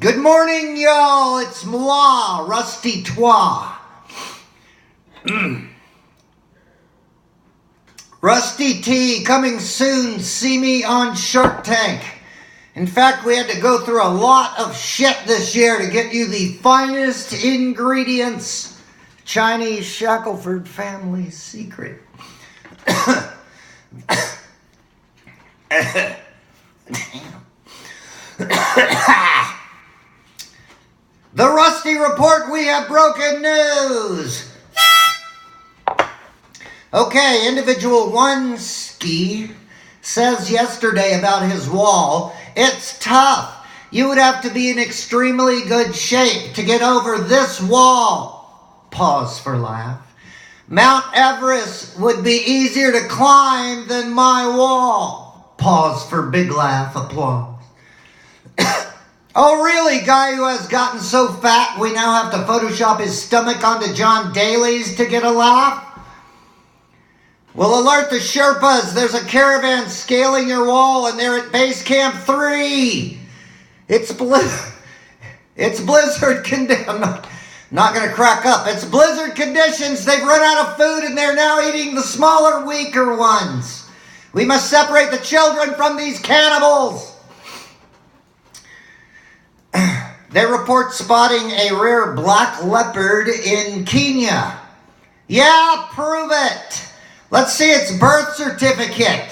Good morning, y'all. It's moi, Rusty Toi. Rusty T, coming soon. See me on Shark Tank. In fact, we had to go through a lot of shit this year to get you the finest ingredients. Chinese Shackelford family secret. The Rusty Report, we have broken news. Okay, individual one ski says yesterday about his wall, it's tough. You would have to be in extremely good shape to get over this wall. Pause for laugh. Mount Everest would be easier to climb than my wall. Pause for big laugh, applause. Oh really, guy who has gotten so fat we now have to Photoshop his stomach onto John Daly's to get a laugh? Well, alert the Sherpas. There's a caravan scaling your wall and they're at base camp 3. It's blizzard conditions. I'm not going to crack up. It's blizzard conditions. They've run out of food and they're now eating the smaller, weaker ones. We must separate the children from these cannibals. They report spotting a rare black leopard in Kenya. Yeah, prove it. Let's see its birth certificate.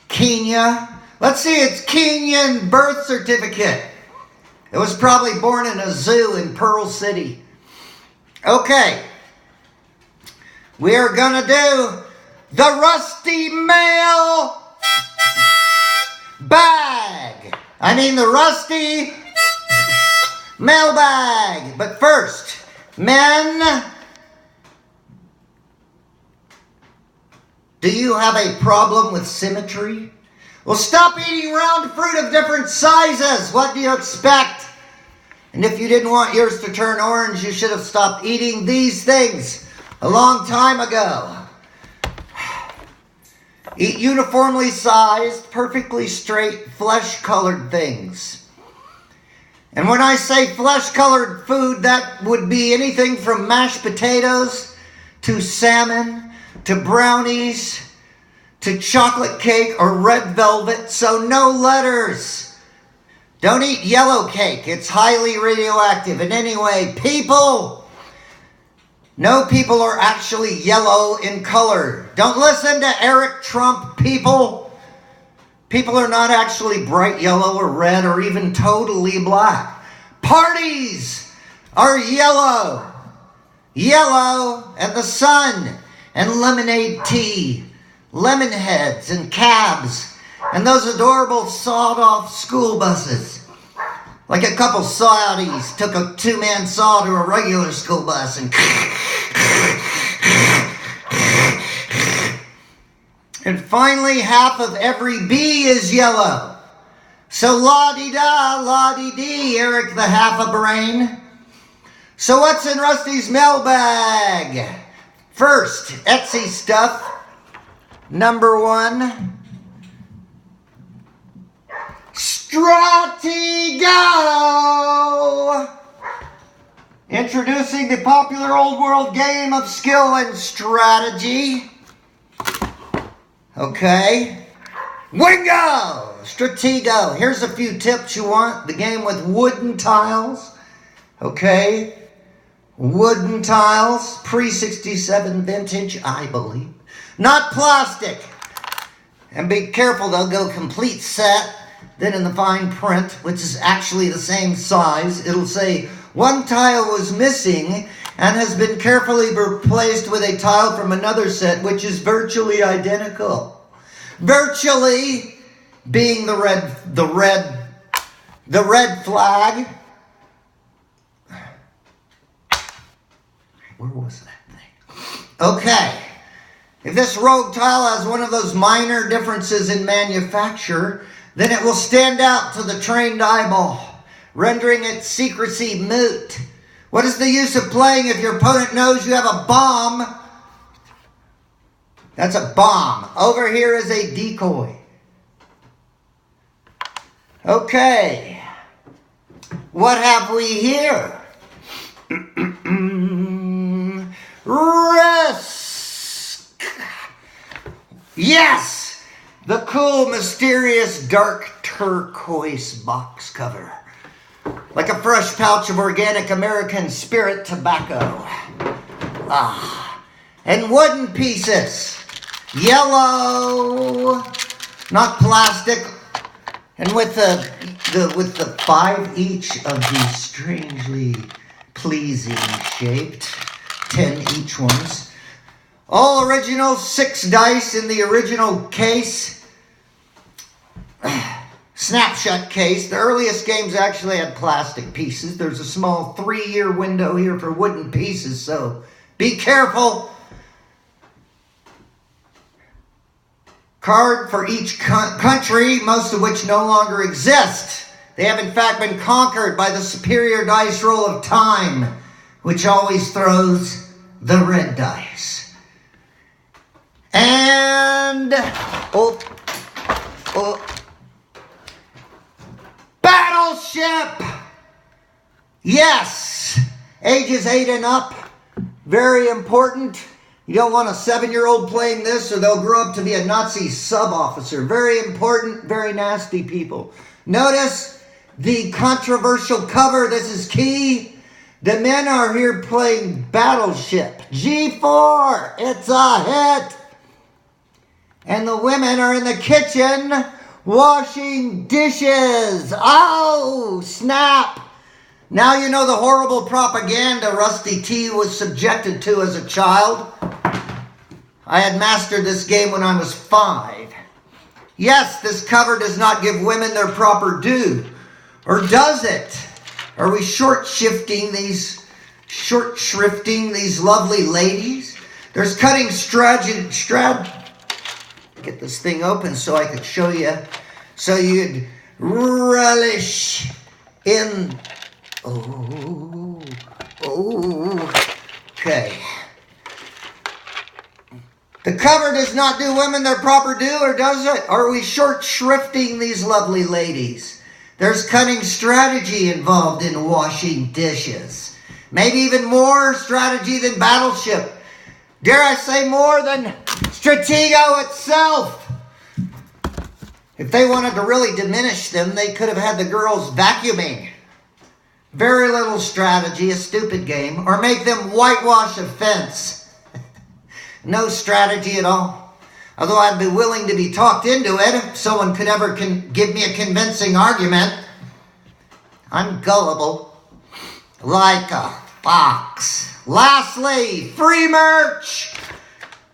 Kenya. Let's see its Kenyan birth certificate. It was probably born in a zoo in Pearl City. Okay. We are going to do the Rusty Mail Bag. The Rusty Mailbag. But first, men, do you have a problem with symmetry? Well, stop eating round fruit of different sizes. What do you expect? And if you didn't want yours to turn orange, you should have stopped eating these things a long time ago. Eat uniformly sized, perfectly straight, flesh-colored things. And when I say flesh-colored food, that would be anything from mashed potatoes to salmon to brownies to chocolate cake or red velvet, so no letters. Don't eat yellow cake. It's highly radioactive. And anyway, no people are actually yellow in color. Don't listen to Eric Trump, people. People are not actually bright yellow or red or even totally black. Parties are yellow. Yellow and the sun and lemonade tea, lemon heads and cabs, and those adorable sawed-off school buses. Like a couple Saudis took a 2-man saw to a regular school bus and... And finally, half of every bee is yellow. So la-dee-da, la-dee-dee, Eric the half-a-brain. So what's in Rusty's mailbag? First, Etsy stuff. Number 1. Stratego! Introducing the popular old world game of skill and strategy. Okay. Wingo! Stratego. Here's a few tips you want. The game with wooden tiles. Okay. Wooden tiles. Pre-67 vintage, I believe. Not plastic. And be careful, they'll go complete set. Then in the fine print, which is actually the same size, it'll say, one tile was missing and has been carefully replaced with a tile from another set, which is virtually identical. Virtually being the red flag. Where was that thing? Okay. If this rogue tile has one of those minor differences in manufacture, then it will stand out to the trained eyeball, rendering its secrecy moot. What is the use of playing if your opponent knows you have a bomb That's a bomb. Over here is a decoy. Okay. What have we here? Risk. Yes! The cool, mysterious, dark turquoise box cover. Like a fresh pouch of organic American spirit tobacco. And wooden pieces. Yellow. Not plastic. And with the 5 each of these strangely pleasing shaped 10 each ones. All original, 6 dice in the original case. Snapshot case. The earliest games actually had plastic pieces. There's a small 3-year window here for wooden pieces, so be careful. Card for each country, most of which no longer exist. They have in fact been conquered by the superior dice roll of time, which always throws the red dice. And Battleship! Yes! Ages 8 and up. Very important. You don't want a 7-year-old playing this or they'll grow up to be a Nazi sub-officer. Very important, very nasty people. Notice the controversial cover. This is key. The men are here playing Battleship. G4, it's a hit. And the women are in the kitchen washing dishes. Oh, snap. Now you know the horrible propaganda Rusty T was subjected to as a child. I had mastered this game when I was 5. Yes, this cover does not give women their proper due. Or does it? Are we short-shrifting these lovely ladies? There's cutting get this thing open so I could show you. So you'd relish in... Okay. The cover does not do women their proper due, or does it? Are we short-shrifting these lovely ladies? There's cunning strategy involved in washing dishes. Maybe even more strategy than Battleship. Dare I say more than Stratego itself. If they wanted to really diminish them, they could have had the girls vacuuming. Very little strategy, a stupid game. Or make them whitewash a fence. No strategy at all. Although I'd be willing to be talked into it if someone could ever give me a convincing argument. I'm gullible. Like a fox. Lastly, free merch.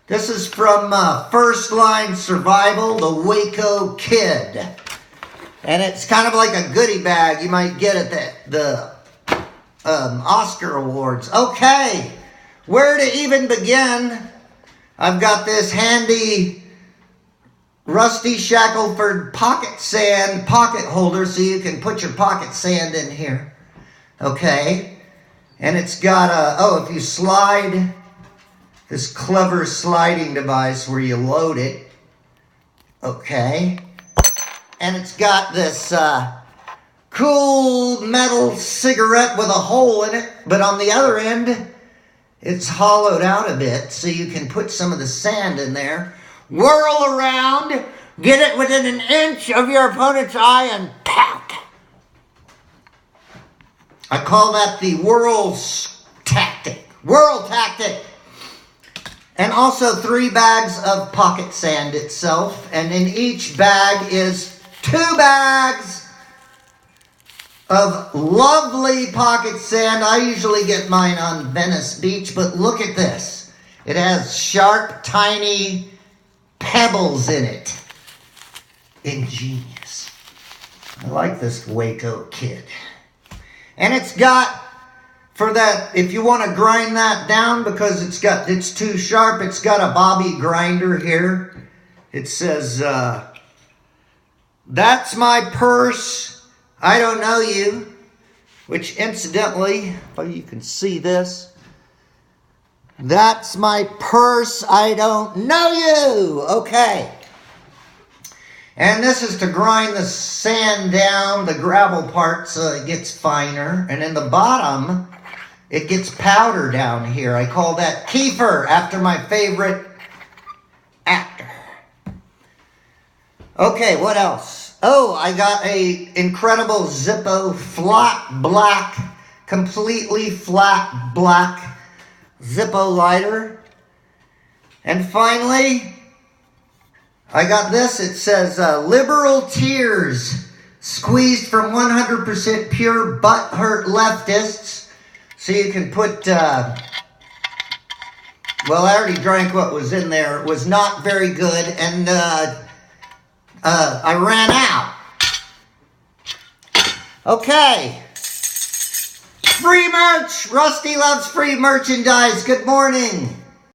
This is from First Line Survival, the Waco Kid. And it's kind of like a goodie bag you might get at the Oscar Awards. Okay, where to even begin? I've got this handy rusty Shackelford pocket sand pocket holder so you can put your pocket sand in here. Okay, and it's got if you slide, this clever sliding device where you load it. Okay. And it's got this cool metal cigarette with a hole in it. But on the other end, it's hollowed out a bit so you can put some of the sand in there. Whirl around, get it within an inch of your opponent's eye and pout. I call that the whirl tactic. Whirl tactic. And also 3 bags of pocket sand itself. And in each bag is 2 bags of lovely pocket sand. I usually get mine on Venice Beach, but look at this. It has sharp, tiny pebbles in it. Ingenious. I like this Waco Kid. And it's got, for that, if you want to grind that down because it's too sharp, it's got a bobby grinder here. It says, that's my purse. I don't know you. Which incidentally, if you can see this, That's my purse. I don't know you. Okay. And this is to grind the sand down, the gravel part, so it gets finer. And in the bottom, it gets powder down here. I call that Kiefer, after my favorite actor. Okay, what else? Oh, I got a incredible Zippo flat black, completely flat black Zippo Lighter. And finally, I got this. It says liberal tears squeezed from 100% pure butthurt leftists. So you can put, well, I already drank what was in there. It was not very good, and I ran out. Okay. Free merch. Rusty loves free merchandise. Good morning.